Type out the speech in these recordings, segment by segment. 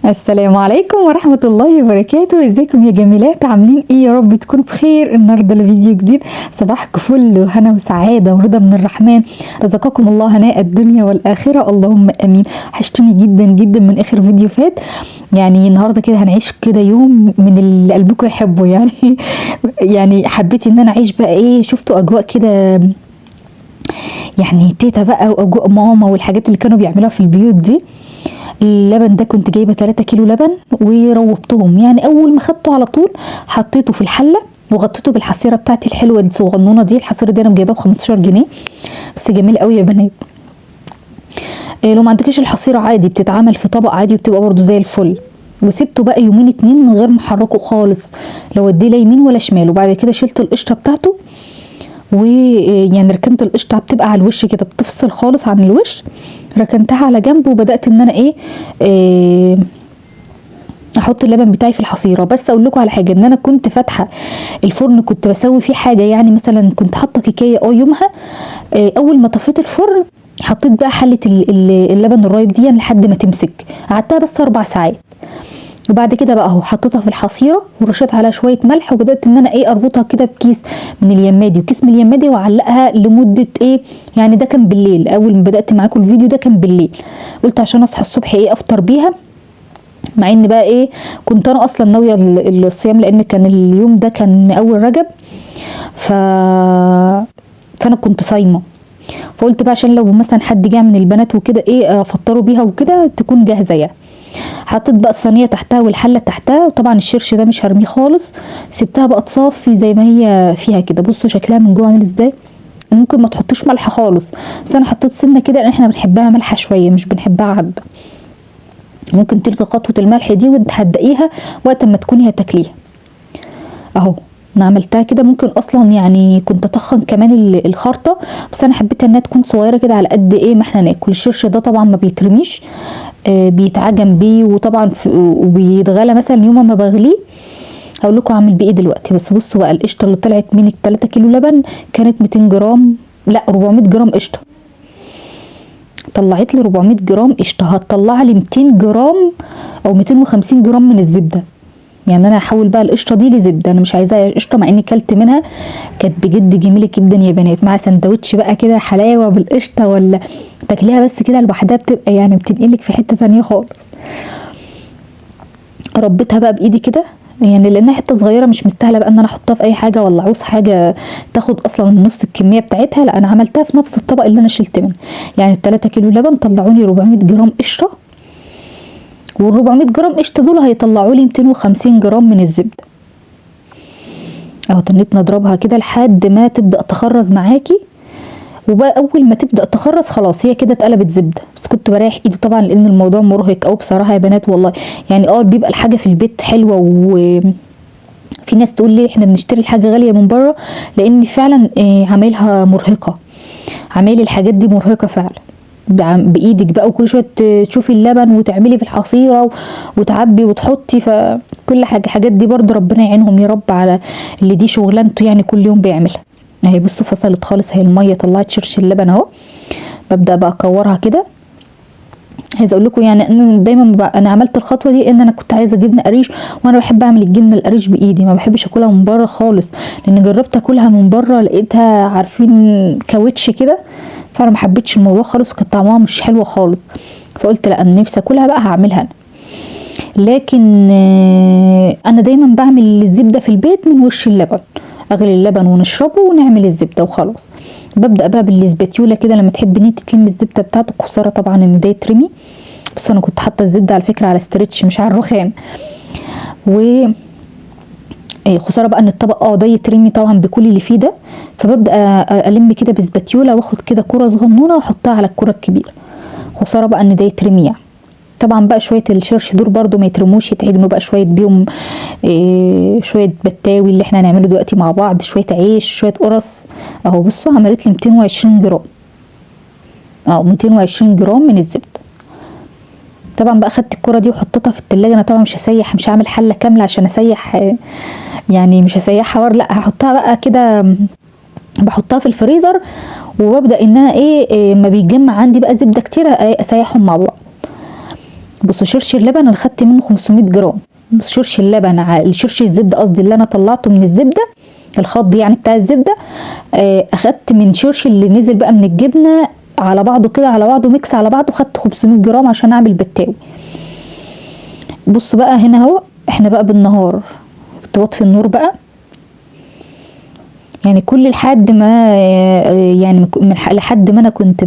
السلام عليكم ورحمة الله وبركاته. ازيكم يا جميلات؟ عاملين ايه؟ يا رب تكونوا بخير. النهارده لفيديو جديد. صباحك فل وهنا وسعادة ورضا من الرحمن، رزقكم الله هناء الدنيا والآخرة، اللهم امين. حشتوني جدا جدا من اخر فيديو فات. يعني النهارده كده هنعيش كده يوم من اللي قلبكم يحبه يعني يعني حبيت ان انا اعيش بقى ايه، شفتوا اجواء كده يعني تيتا بقى واجواء ماما والحاجات اللي كانوا بيعملوها في البيوت دي. اللبن ده كنت جايبه 3 كيلو لبن وروبتهم، يعني اول ما خدته على طول حطيته في الحله وغطيته بالحصيره بتاعتي الحلوه الصغنونه دي. الحصيره دي انا جايباها ب 15 جنيه بس جميل قوي يا بنات. لو ما عندكيش الحصيره عادي بتتعمل في طبق عادي وبتبقى برده زي الفل. وسبته بقى يومين 2 من غير ما احركه خالص، لا وديه لا يمين ولا شمال. وبعد كده شلت القشطه بتاعته، ويعني ركنت القشطه بتبقى على الوش كده بتفصل خالص عن الوش، ركنتها على جنب وبدات ان انا إيه احط اللبن بتاعي في الحصيره. بس اقول لكم على حاجه، ان انا كنت فاتحه الفرن كنت بسوي فيه حاجه، يعني مثلا كنت حاطه كيكيه يومها. اول ما طفيت الفرن حطيت بقى حله اللبن الرايب دي لحد ما تمسك، قعدتها بس 4 ساعات. وبعد كده بقى اهو حطيتها في الحصيره ورشيت عليها شويه ملح، وبدات ان انا اربطها كده بكيس من اليمادي وكيس من اليمادي واعلقها لمده يعني ده كان بالليل. اول ما بدات معاكم الفيديو ده كان بالليل، قلت عشان اصحى الصبح افطر بيها. مع ان بقى كنت انا اصلا ناويه الصيام، لان كان اليوم ده كان اول رجب، فانا كنت صايمه. فقلت بقى عشان لو مثلا حد جه من البنات وكده افطروا بيها وكده تكون جاهزه يعني. حطيت بقى الصينيه تحتها والحله تحتها، وطبعا الشرش ده مش هرميه خالص، سبتها بقى تصفي زي ما هي فيها كده. بصوا شكلها من جوه عامل ازاي. ممكن ما تحطوش ملح خالص، بس انا حطيت سنه كده لان احنا بنحبها مالحه شويه مش بنحبها عذبه. ممكن تلقي خطوه الملح دي وتحدقيها وقت ما تكوني هتاكليها. اهو انا عملتها كده. ممكن اصلا يعني كنت اطخن كمان الخرطه، بس انا حبيت انها تكون صغيره كده على قد ما احنا ناكل. الشرش ده طبعا ما بيترميش، بيتعجن بيه، وطبعا وبيتغلى مثلا يوم ما بغليه. هقول لكم اعمل بيه دلوقتي. بس بصوا بقى القشطه اللي طلعت من 3 كيلو لبن كانت 200 جرام، لا 400 جرام قشطه. طلعت لي 400 جرام قشطه، هتطلع لي 200 جرام او 250 جرام من الزبده. يعني انا هحول بقى القشطه دي لزبده، انا مش عايزاها قشطه، مع اني كلت منها كانت بجد جميله جدا يا بنات. مع سندوتش بقى كده حلاوه بالقشطه، ولا تاكليها بس كده لوحدها بتبقى يعني بتنقلك في حته ثانيه خالص. ربيتها بقى بايدي كده، يعني لانها حته صغيره مش مستاهله بقى ان انا احطها في اي حاجه، ولا عاوز حاجه تاخد اصلا نص الكميه بتاعتها. لا انا عملتها في نفس الطبق اللي انا شلت منه. يعني 3 كيلو لبن طلعوني 400 جرام قشطه، وال 400 جرام قشطه دول هيطلعوا لي 250 جرام من الزبده. اهو تنيت نضربها كده لحد ما تبدا تخرز معاكي. وبقى اول ما تبدا تخرز خلاص هي كده اتقلبت زبده. بس كنت بريح ايدي طبعا لان الموضوع مرهق قوي بصراحه يا بنات والله. يعني بيبقى الحاجه في البيت حلوه، وفي ناس تقول لي احنا بنشتري الحاجه غاليه من بره، لان فعلا عمايلها مرهقه. عمايل الحاجات دي مرهقه فعلا بايدك بقى، وكل شويه تشوفي اللبن وتعملي في الحصيره وتعبي وتحطي. فكل حاجات دي برضو ربنا يعينهم يا رب على اللي دي شغلانته يعني كل يوم بيعملها. اهي بصوا فصلت خالص، اهي الميه طلعت شرش اللبن اهو. ببدا بقى اكورها كده. عايزه اقول لكم يعني ان دايما انا عملت الخطوه دي ان انا كنت عايزه جبنه قريش، وانا بحب اعمل الجبنه القريش بايدي، ما بحبش اكلها من بره خالص، لان جربت اكلها من بره لقيتها عارفين كاوتش كده، فانا ما حبيتش الموضوع خالص وكانت طعمها مش حلوه خالص. فقلت لا انا نفسي اكلها بقى هعملها انا. لكن انا دايما بعمل الزبده في البيت من وش اللبن، اغلي اللبن ونشربه ونعمل الزبده وخلاص. ببدا بقى بالسباتيولا كده لما تحبي ان انت تلمي الزبده بتاعتك، خساره طبعا ان ده يترمي. بس انا كنت حاطه الزبده على فكره على ستريتش مش على الرخام. و خساره بقى ان الطبق ده يترمي طبعا بكل اللي فيه ده. فببدا الم كده بسباتيولا واخد كده كره صغنونه واحطها على الكره الكبيره. خساره بقى ان ده يترمي يعني. طبعا بقى شويه الشرش دول برده ما يترموش، يتعجنوا بقى شويه بيهم شويه بتاوي اللي احنا هنعمله دلوقتي مع بعض، شويه عيش، شويه قرص. اهو بصوا عملت لي 220 جرام 220 جرام من الزبده. طبعا بقى خدت الكره دي وحطيتها في التلاجة. انا طبعا مش هسيح، مش هعمل حله كامله عشان اسيح يعني مش هسيحها لا هحطها بقى كده، بحطها في الفريزر. وببدا ان انا ما بيتجمع عندي بقى زبده كتير اسيحهم مع بعض. بصوا شرش اللبن انا خدت منه 500 جرام. بص شرش اللبن على شرش الزبده قصدي اللي انا طلعته من الزبده الخض يعني بتاع الزبده، اخدت من شرش اللي نزل بقى من الجبنه على بعضه كده على بعضه ميكس على بعضه، خدت 500 جرام عشان اعمل بتاوي. بصوا بقى هنا اهو احنا بقى بالنهار كنت بطفي النور بقى، يعني كل لحد ما يعني لحد ما انا كنت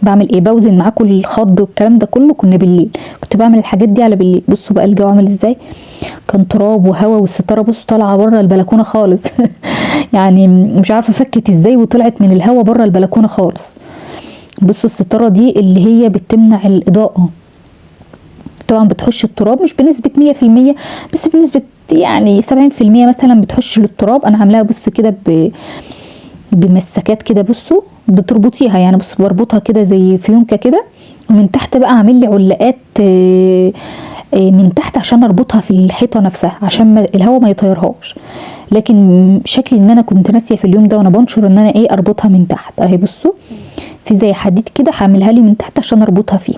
بعمل ايه بوزن معاكم الخض والكلام ده كله، كنا بالليل كنت بعمل الحاجات دي على بالليل. بصوا بقى الجو عامل ازاي، كان تراب وهوا والستاره بصوا طالعه بره البلكونه خالص يعني مش عارفه فكت ازاي وطلعت من الهوا بره البلكونه خالص. بصوا الستاره دي اللي هي بتمنع الاضاءه، طبعا بتحش التراب مش بنسبه 100% بس بنسبه يعني 70% مثلا بتحش للتراب. انا عاملاها بصوا كده بمسكات كده، بصوا بتربطيها يعني، بصوا بربطها كده زي فيونكه كده، ومن تحت بقى عامل لي علقات من تحت عشان اربطها في الحيطه نفسها عشان الهواء ما يطيرهاش. لكن شكلي ان انا كنت ناسيه في اليوم ده وانا بنشر ان انا ايه اربطها من تحت اهي. بصوا في زي حديد كده هعملها لي من تحت عشان اربطها فيه.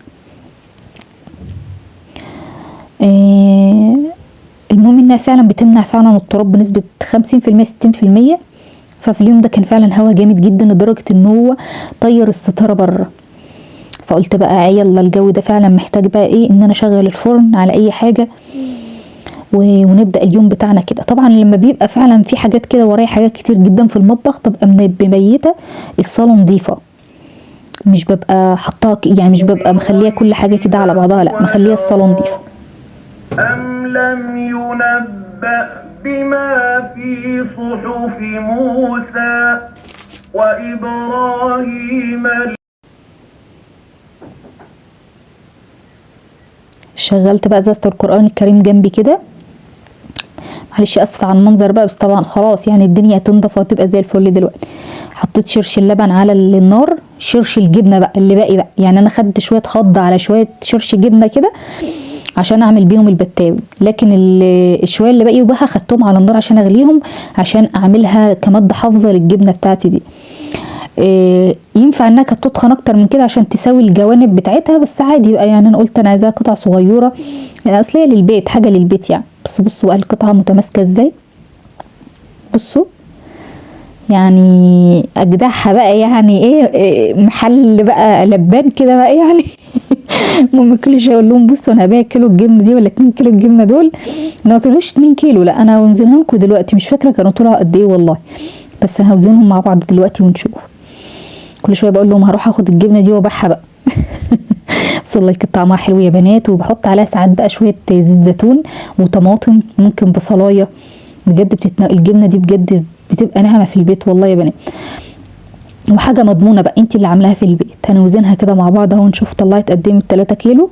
المهم انها فعلا بتمنع فعلا التراب بنسبه 50% 60%. ففي اليوم ده كان فعلا هوا جامد جدا لدرجه ان هو طير الستاره بره. فقلت بقى يلا الجو ده فعلا محتاج بقى ايه ان انا اشغل الفرن على اي حاجه ونبدا اليوم بتاعنا كده. طبعا لما بيبقى فعلا في حاجات كده ورايا حاجات كتير جدا في المطبخ ببقى مبيته الصاله نظيفه، مش ببقى حطاها يعني مش ببقى مخليه كل حاجه كده على بعضها، لا مخليه الصاله نظيفه. أم لم ينبأ بما في صحف موسى وإبراهيم. شغلت بقى ازازه القرآن الكريم جنبي كده، معلش اسفه على المنظر بقى بس طبعا خلاص يعني الدنيا هتنضف وهتبقى زي الفل دلوقتي. حطيت شرش اللبن على النار، شرش الجبنه بقى اللي باقي بقى يعني انا خدت شويه خضه على شويه شرش جبنه كده عشان اعمل بيهم البتاوي، لكن الشويه اللي باقي بقى خدتهم على النار عشان اغليهم عشان اعملها كماده حافظه للجبنه بتاعتي دي. ينفع انها كانت تتخن اكتر من كده عشان تساوي الجوانب بتاعتها، بس عادي بقى يعني انا قلت انا عايزاها قطع صغيره يعني اصل هي للبيت حاجه للبيت يعني. بس بصوا بقى القطعه متماسكه ازاي، بصوا يعني اجدعها بقى يعني ايه محل بقى لبان كده بقى يعني المهم كل شويه اقول لهم بصوا انا هبيع كيلو الجبنه دي ولا 2 كيلو الجبنه دول، ما طلعوش 2 كيلو لا انا هوزنها لكم دلوقتي، مش فاكره كانوا طلعوا قد ايه والله، بس هوزنهم مع بعض دلوقتي ونشوف. كل شويه بقول لهم هروح اخد الجبنه دي وابيعها بقى بس والله كانت طعمها حلو يا بنات، وبحط عليها ساعات بقى شويه زيت زيتون وطماطم ممكن بصلايه، بجد الجبنه دي بجد بتبقى ناعمه في البيت والله يا بنات، وحاجه مضمونه بقى انت اللي عاملاها في البيت. هنوزنها كده مع بعض اهو نشوف طلعت قد ايه من 3 كيلو.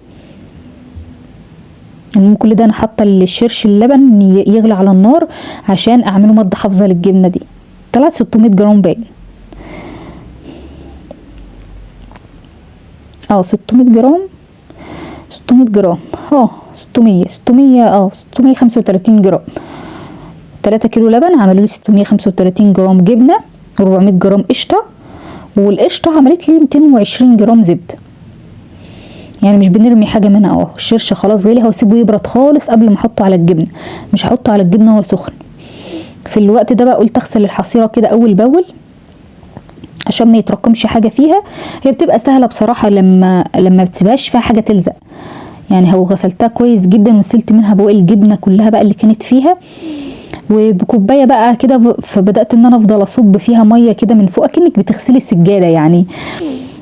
المهم كل ده انا حاطه الشرش اللبن يغلي على النار عشان اعمله ماده حافظه للجبنه دي. طلعت 600 جرام باين 600 جرام 600 جرام 635 جرام. 3 كيلو لبن عملوا لي 635 جرام جبنه و400 جرام قشطه، والقشطه عملت لي 220 جرام زبده. يعني مش بنرمي حاجه منها اهو. الشرش خلاص غلي، هسيبه يبرد خالص قبل ما احطه على الجبنه، مش هحطه على الجبنه وهو سخن. في الوقت ده بقى قلت اغسل الحصيره كده اول باول عشان ما يتراكمش حاجه فيها. هي بتبقى سهله بصراحه لما بتسيبهاش فيها حاجه تلزق يعني. هو غسلتها كويس جدا وسلت منها بواقي الجبنه كلها بقى اللي كانت فيها، وبكوبايه بقى كده. فبدات ان انا افضل اصب فيها ميه كده من فوق اكنك بتغسلي السجاده يعني،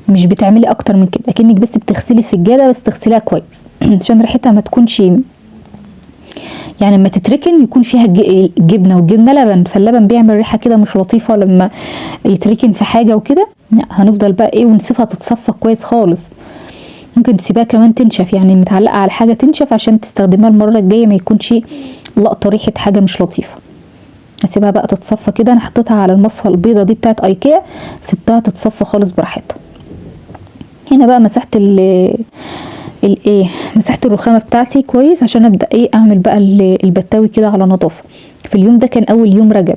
مش بتعملي اكتر من كده، اكنك بس بتغسلي السجاده بس تغسليها كويس عشان ريحتها ما تكونش يعني لما تتركن يكون فيها جبنه والجبنه لبن، فاللبن بيعمل ريحه كده مش لطيفه لما يتركن في حاجه وكده. هنفضل بقى ايه ونسيبها تتصفى كويس خالص. ممكن تسيبها كمان تنشف يعني متعلقه على حاجه تنشف عشان تستخدمها المره الجايه ما يكونش لقطه ريحه حاجه مش لطيفه. هسيبها بقى تتصفى كده. انا حطيتها على المصفى البيضه دي بتاعت ايكيا، سبتها تتصفى خالص براحتها. هنا بقى مسحت مسحت الرخامه بتاعتي كويس عشان ابدا اعمل بقى البتاوي كده على نظافه. في اليوم ده كان اول يوم رجب،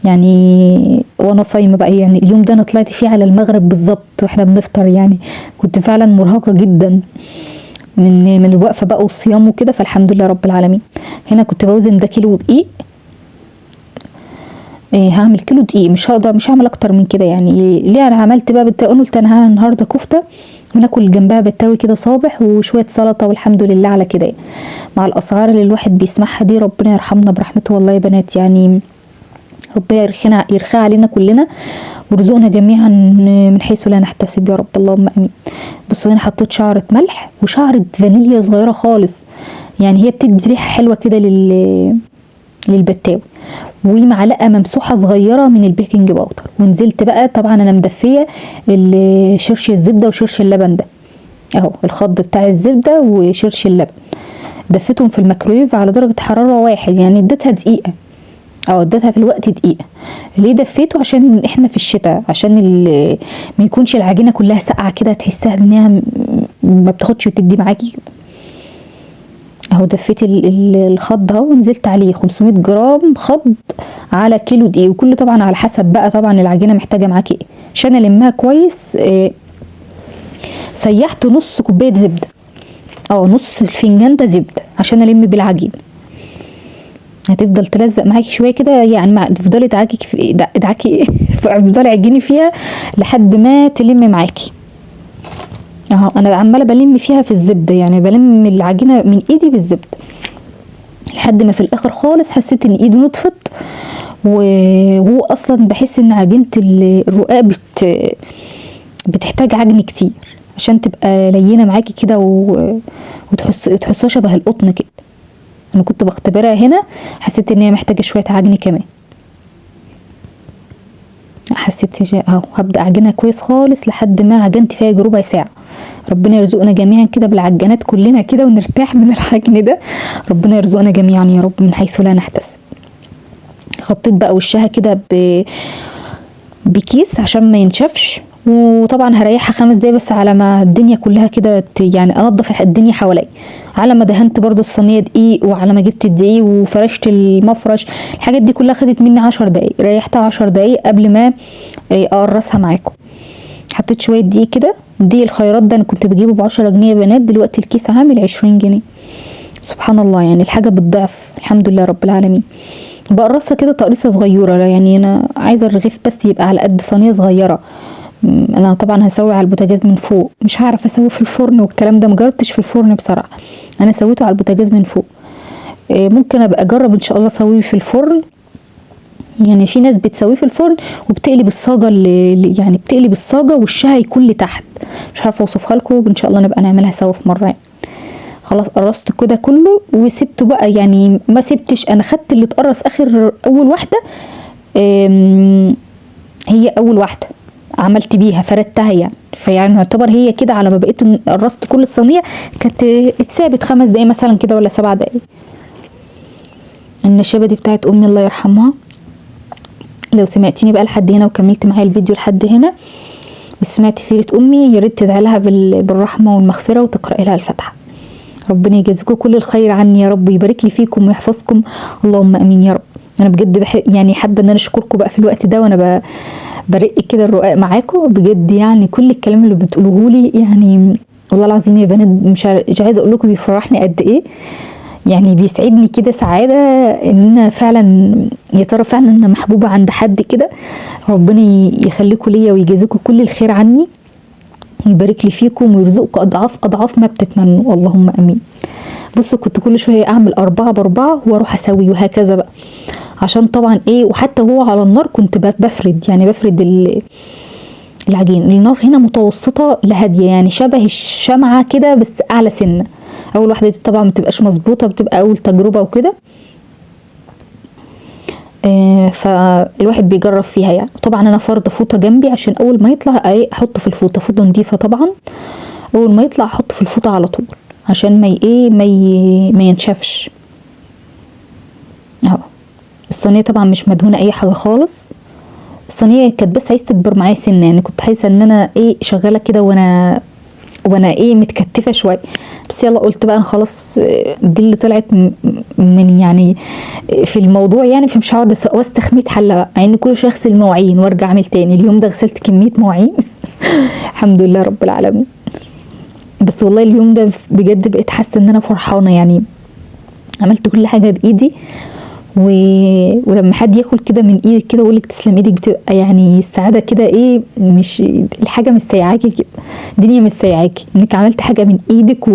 يعني وانا صايمه بقى. يعني اليوم ده انا طلعت فيه على المغرب بالظبط واحنا بنفطر، يعني كنت فعلا مرهقه جدا من الوقفه بقى والصيام وكده، فالحمد لله رب العالمين. هنا كنت بوزن ده كيلو دقيق. هعمل كيلو دقيق، مش هعمل اكتر من كده. يعني ليه انا عملت بقى قلت انا هعمل النهارده كفته وناكل جنبها بتاوي كده صابح وشويه سلطه، والحمد لله على كده. مع الاسعار اللي الواحد بيسمعها دي، ربنا يرحمنا برحمته والله يا بنات. يعني ربنا يرخيها علينا كلنا ورزقنا جميعا من حيث لا نحتسب يا رب، اللهم امين. بصوا هنا حطيت شعرة ملح وشعرة فانيليا صغيرة خالص، يعني هي بتدي ريحة حلوة كده للبتاوي، ومعلقة ممسوحة صغيرة من البيكنج باودر. ونزلت بقى طبعا انا مدفية شرش الزبدة وشرش اللبن ده اهو، الخض بتاع الزبدة وشرش اللبن، دفتهم في الميكرويف على درجة حرارة 1، يعني اديتها دقيقة اديتها في الوقت دقيقة. ليه دفيته؟ عشان احنا في الشتاء، عشان ما يكونش العجينة كلها ساقعة كده تحسها انها ما بتاخدش وتدي معاكي. اهو دفيت الخض اهو، ونزلت عليه 500 جرام خض على كيلو دقيق، وكله طبعا على حسب بقى طبعا العجينة محتاجة معاكي ايه. عشان المها كويس سيحت نص كوباية زبدة، نص الفنجان ده زبدة عشان الم بالعجين. هتفضل تلزق معاكي شويه كده، يعني تفضلي تفضلي عجيني فيها لحد ما تلم معاكي اهو. انا عماله بلم فيها في الزبده، يعني بلم العجينه من ايدي بالزبده لحد ما في الاخر خالص حسيت ان ايدي نطفت. وهو اصلا بحس ان عجينه الرقاق بتحتاج عجن كتير عشان تبقى لينه معاكي كده وتحسها شبه القطن كده. انا كنت بختبرها هنا، حسيت ان هي محتاجه شويه عجن كمان. حسيت اهو هبدا اعجنها كويس خالص لحد ما عجنت فيها ربع ساعه. ربنا يرزقنا جميعا كده بالعجانات كلنا كده ونرتاح من العجن ده، ربنا يرزقنا جميعا يا رب من حيث لا نحتسب. خطيت بقى وشها كده بكيس عشان ما ينشفش، وطبعا هريحها 5 دقايق بس على ما الدنيا كلها كده يعني انضف الدنيا حواليا، على ما دهنت برضو الصينيه دقيق، وعلى ما جبت الدقيق وفرشت المفرش. الحاجات دي كلها خدت مني 10 دقايق، ريحتها 10 دقايق قبل ما اقرصها معاكم. حطيت شويه دقيق كده. دقيق الخيرات ده انا كنت بجيبه ب10 جنيه يا بنات، دلوقتي الكيس عامل 20 جنيه. سبحان الله، يعني الحاجه بالضعف، الحمد لله رب العالمين. بقرصها كده تقريصه صغيره، يعني انا عايزه الرغيف بس يبقى على قد صينيه صغيره. انا طبعا هسوي على البوتاجاز من فوق، مش هعرف اسوي في الفرن والكلام ده، مجربتش في الفرن بصراحه، انا سويته على البوتاجاز من فوق. ممكن ابقى اجرب ان شاء الله اسويه في الفرن. يعني في ناس بتسويه في الفرن وبتقلب الصاجه يعني بتقلب الصاجه وشها يكون لتحت، مش عارفه اوصفها لكم، ان شاء الله نبقى نعملها سوا في مره. يعني خلاص قرصت كده كله وسبته بقى، يعني ما سبتش، انا خدت اللي اتقرص اول واحده، هي اول واحده عملت بيها فردتها، يعني فيعني يعتبر هي كده على ما بقيت قرصت كل الصينيه كانت اتسابت 5 دقايق مثلا كده ولا 7 دقايق. النشابه دي بتاعت امي الله يرحمها. لو سمعتيني بقى لحد هنا وكملت معايا الفيديو لحد هنا وسمعتي سيره امي، يا ريت تدعي لها بالرحمه والمغفره وتقراي لها الفاتحه. ربنا يجازيكم كل الخير عني يا رب، ويبارك لي فيكم ويحفظكم، اللهم امين يا رب. انا بجد يعني حابه ان انا اشكركم بقى في الوقت ده وانا برق كده الرقاق معاكم بجد. يعني كل الكلام اللي بتقولوه لي يعني والله العظيم يا بنات مش عايزه اقول لكم بيفرحني قد ايه، يعني بيسعدني كده سعاده ان انا فعلا يا ترى فعلا انا محبوبه عند حد كده. ربنا يخليكم ليا ويجازيكم كل الخير عني، يبارك لي فيكم ويرزقكم اضعاف ما بتتمنوا، اللهم امين. بصوا كنت كل شويه اعمل 4 ب4 واروح اسوي وهكذا بقى، عشان طبعا وحتى هو على النار كنت بفرد، يعني بفرد العجين. النار هنا متوسطه لهاديه، يعني شبه الشمعه كده بس اعلى سنه. اول واحده دي طبعا متبقاش مظبوطه، بتبقى اول تجربه وكده، فالواحد بيجرب فيها. يعني طبعا انا فرضه فوطه جنبي عشان اول ما يطلع احطه في الفوطه، فوطه نضيفه طبعا، اول ما يطلع احطه في الفوطه على طول عشان ما ينشفش. اهو الصينيه طبعا مش مدهونه اي حاجه خالص، الصينيه كانت بس عايزه تكبر معايا سنه، يعني كنت حاسه ان انا شغاله كده وانا وانا ايه متكتفه شويه. بس يلا قلت بقى انا خلاص دي اللي طلعت من يعني في الموضوع يعني، فمش هقعد اوسخ 100 حله بقى، مع ان كل شويه اغسل مواعين وارجع اعمل تاني. اليوم ده غسلت كميه مواعين الحمد لله رب العالمين. بس والله اليوم ده بجد بقيت حاسه ان انا فرحانه، يعني عملت كل حاجه بايدي. ولما حد ياكل كده من ايدك كده ويقول لك تسلم ايدك، بتبقى يعني السعاده كده ايه، مش الحاجه مش سايعاكي كده، الدنيا مش سايعاكي انك عملت حاجه من ايدك.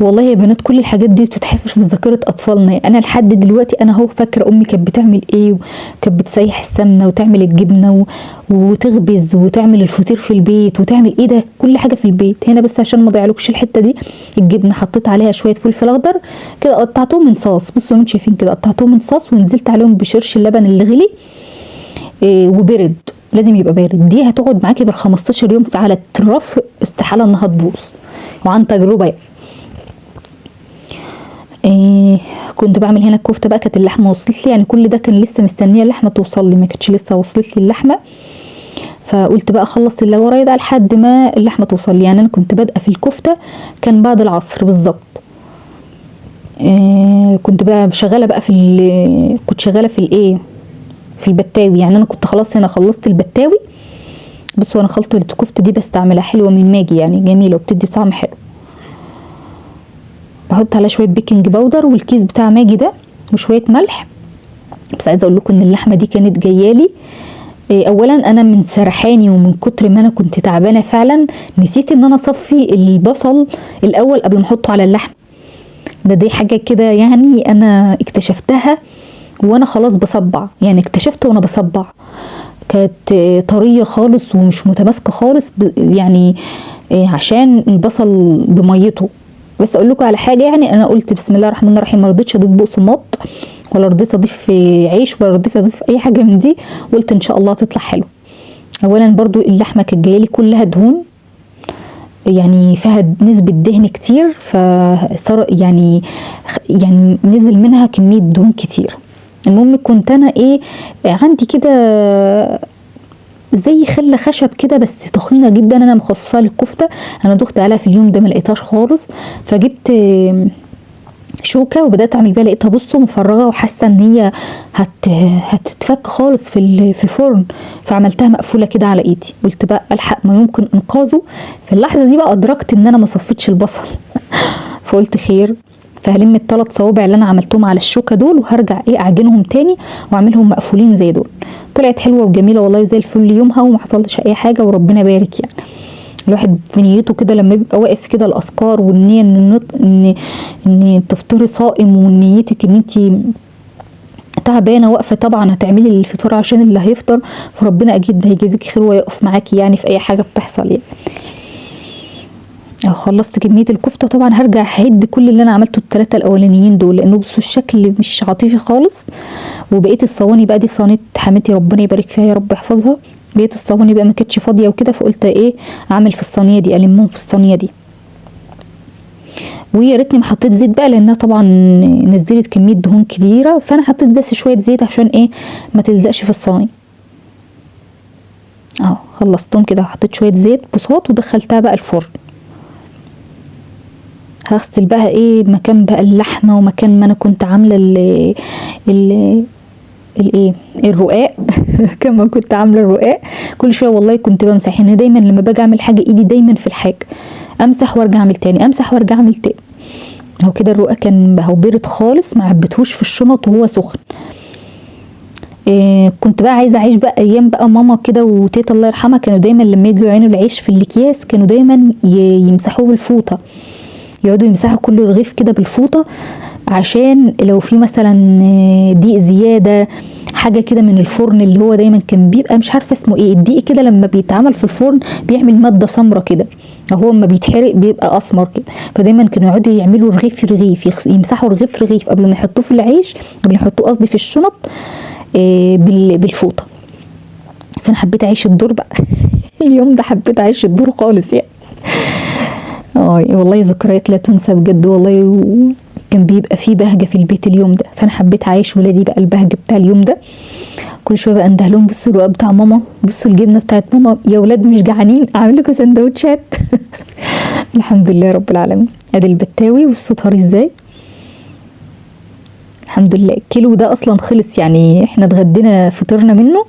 والله يا بنات كل الحاجات دي بتتحفظ في ذاكره اطفالنا. انا لحد دلوقتي انا اهو فاكره امي كانت بتعمل ايه، وكانت بتسيح السمنه وتعمل الجبنه وتخبز وتعمل الفطير في البيت وتعمل ايه ده كل حاجه في البيت. هنا بس عشان ما اضيعلكش الحته دي، الجبنه حطيت عليها شويه فلفل اخضر كده، قطعتهم من صاص، بصوا انتوا شايفين كده، قطعتهم من صاص ونزلت عليهم بشرش اللبن اللي غلي وبرد، لازم يبقى بارد. دي هتقعد معاكي بال15 يوم على الرف، استحاله انها تبوظ، وعن تجربه يعني. كنت بعمل هنا الكفته بقى، كانت اللحمه وصلت لي، يعني كل ده كان لسه مستنيه اللحمه توصل لي، ما كانتش لسه وصلت لي اللحمه. فقلت بقى اخلص اللي ورايا ده لحد ما اللحمه توصل لي. يعني انا كنت بادئه في الكفته كان بعد العصر بالظبط. كنت بقى شغاله بقى كنت شغاله في الايه، في البتاوي. يعني انا كنت خلاص هنا خلصت البتاوي. بصوا انا خلطه الكفته دي بستعملها حلوه من ماجي، يعني جميله وبتدي طعم حلو. بحط عليها شويه بيكنج باودر والكيس بتاع ماجي ده وشويه ملح. بس عايزه اقول لكم ان اللحمه دي كانت جايالي اولا انا من سرحاني ومن كتر ما انا كنت تعبانه فعلا نسيت ان انا اصفي البصل الاول قبل ما احطه على اللحم. دي حاجه كده يعني انا اكتشفتها وانا خلاص بصبع، يعني اكتشفت وانا بصبع. كانت طريه خالص ومش متماسكه خالص يعني عشان البصل بميته. بس اقول لكم على حاجه، يعني انا قلت بسم الله الرحمن الرحيم، ما رضيتش اضيف بقسماط ولا رضيت اضيف عيش ولا رضيت اضيف اي حاجه من دي، قلت ان شاء الله تطلع حلو. اولا برضو اللحمه كانت جايه لي كلها دهون، يعني فيها نسبه دهن كتير، فصار يعني نزل منها كميه دهون كتير. المهم كنت انا ايه عندي كده زي خله خشب كده بس تخينه جدا، انا مخصصاها للكفته. انا دخت عليها في اليوم ده ما لقيتهاش خالص، فجبت شوكه وبدات اعمل بيها، لقيتها بصوا مفرغه وحاسه ان هي هتتفك خالص في الفرن، فعملتها مقفوله كده على ايدي. قلت بقى الحق ما يمكن انقاذه. في اللحظه دي بقى ادركت ان انا ما صفيتش البصل فقلت خير، فهلم ال3 صوابع اللي انا عملتهم على الشوكه دول وهرجع ايه اعجنهم تاني واعملهم مقفولين زي دول. طلعت حلوه وجميله والله زي الفل يومها، وما حصلش اي حاجه وربنا يبارك. يعني الواحد في نيته كده لما يبقى واقف كده الاذكار والنيه ان تفطري صائم، ونيتك ان انت تعبانه واقفه طبعا هتعملي الفطار عشان اللي هيفطر، فربنا اكيد هيجازيكي خير ويقف معاكي يعني في اي حاجه بتحصل. يعني خلصت كميه الكفته طبعا هرجع هعد كل اللي انا عملته ال3 الاولانيين دول، لانه بصوا الشكل مش عاطفي خالص. وبقيت الصواني بقى دي صينيه حماتي ربنا يبارك فيها يا رب يحفظها، بقيت الصواني بقى ما كانتش فاضيه وكده، فقلت ايه اعمل في الصينيه دي، المهم في الصينيه دي. ويا ريتني ما حطيت زيت بقى لانها طبعا نزلت كميه دهون كتيره، فانا حطيت بس شويه زيت عشان ايه ما تلزقش في الصينيه. خلصتهم كده، حطيت شويه زيت بساط ودخلتها بقى الفرن. هغسل بقى ايه مكان بقى اللحمه ومكان ما انا كنت عامله الرقاق كما كنت عامله الرقاق. كل شويه والله كنت بمسح، يعني دايما لما باجي اعمل حاجه ايدي دايما في الحاجه، امسح وارجع اعمل تاني، امسح وارجع اعمل تاني. اهو كده الرقاق كان هو بارد خالص، ما عبيتهوش في الشنط وهو سخن. كنت بقى عايزه اعيش بقى ايام بقى ماما كده وتيتا الله يرحمها، كانوا دايما لما يجوا يعينوا العيش في الاكياس كانوا دايما يمسحوه بالفوطه، يقعدوا يمسحوا كل رغيف كده بالفوطه، عشان لو في مثلا دقيق زياده حاجه كده من الفرن، اللي هو دايما كان بيبقى مش عارفه اسمه ايه الدقيق كده، لما بيتعمل في الفرن بيعمل ماده سمره كده، هو اما بيتحرق بيبقى اسمر كده. فدايما كانوا يقعدوا يعملوا رغيف في رغيف، يمسحوا رغيف في رغيف قبل ما يحطوه في العيش، قبل ما يحطوه قصدي في الشنط بالفوطه. فانا حبيت اعيش الدور بقى اليوم ده حبيت اعيش الدور خالص يعني. والله ذكريات لا تنسى بجد والله. كان بيبقى فيه بهجة في البيت اليوم ده، فانا حبيت اعيش ولادي بقى البهجة بتاع اليوم ده. كل شويه بقى انده لهم بصوا الرقاق بتاع ماما، بصوا الجبنه بتاعت ماما، يا ولاد مش جعانين اعمل لكم سندوتشات. الحمد لله رب العالمين. ادي البتاوي بصوا طري ازاي، الحمد لله. الكيلو ده اصلا خلص، يعني احنا اتغدينا فطرنا منه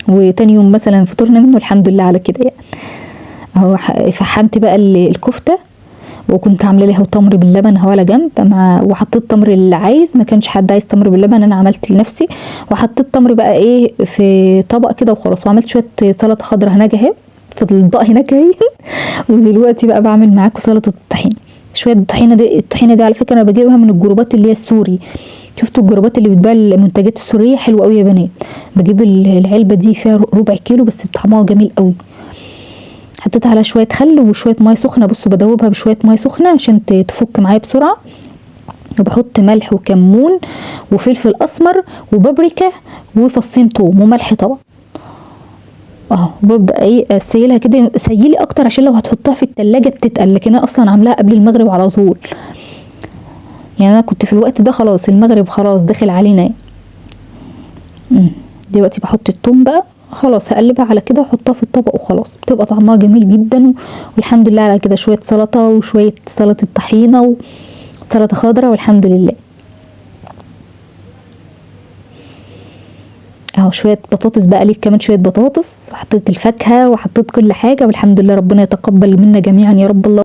وتاني يوم مثلا فطرنا منه، الحمد لله على كده يعني. اهو فحمت بقى الكفته، وكنت عامله لها تمر باللبن اهو على جنب، وحطيت تمر اللي عايز، ما كانش حد عايز تمر باللبن انا عملت لنفسي، وحطيت تمر بقى ايه في طبق كده وخلاص، وعملت شويه سلطه خضراء هناك اهي في الاطباق هناك اهي. ودلوقتي بقى بعمل معاكم سلطه الطحين. شويه الطحينه دي على فكره انا بجيبها من الجروبات اللي هي السوري، شفتوا الجروبات اللي بتبيع المنتجات السوريه حلوه قوي يا بنات. بجيب العلبه دي فيها ربع كيلو بس، طعمها جميل قوي. حطيت عليها شويه خل وشويه ميه سخنه، بصوا بدوبها بشويه ميه سخنه عشان تفك معايا بسرعه، وبحط ملح وكمون وفلفل اسمر وبابريكا وفصين توم وملح طبعا اهو. ببدا ايه اسيلها كده، سيلي اكتر عشان لو هتحطها في التلاجة بتتقل، لكن انا اصلا عاملاها قبل المغرب على طول، يعني انا كنت في الوقت ده خلاص المغرب خلاص داخل علينا يعني. دلوقتي بحط التوم بقى خلاص، هقلبها على كده واحطها في الطبق وخلاص، بتبقى طعمها جميل جدا. والحمد لله على كده، شويه سلطه وشويه سلطه طحينه وسلطه خضراء والحمد لله. اهو شويه بطاطس بقى ليك كمان، شويه بطاطس، حطيت الفاكهه وحطيت كل حاجه، والحمد لله ربنا يتقبل منا جميعا يا رب. الله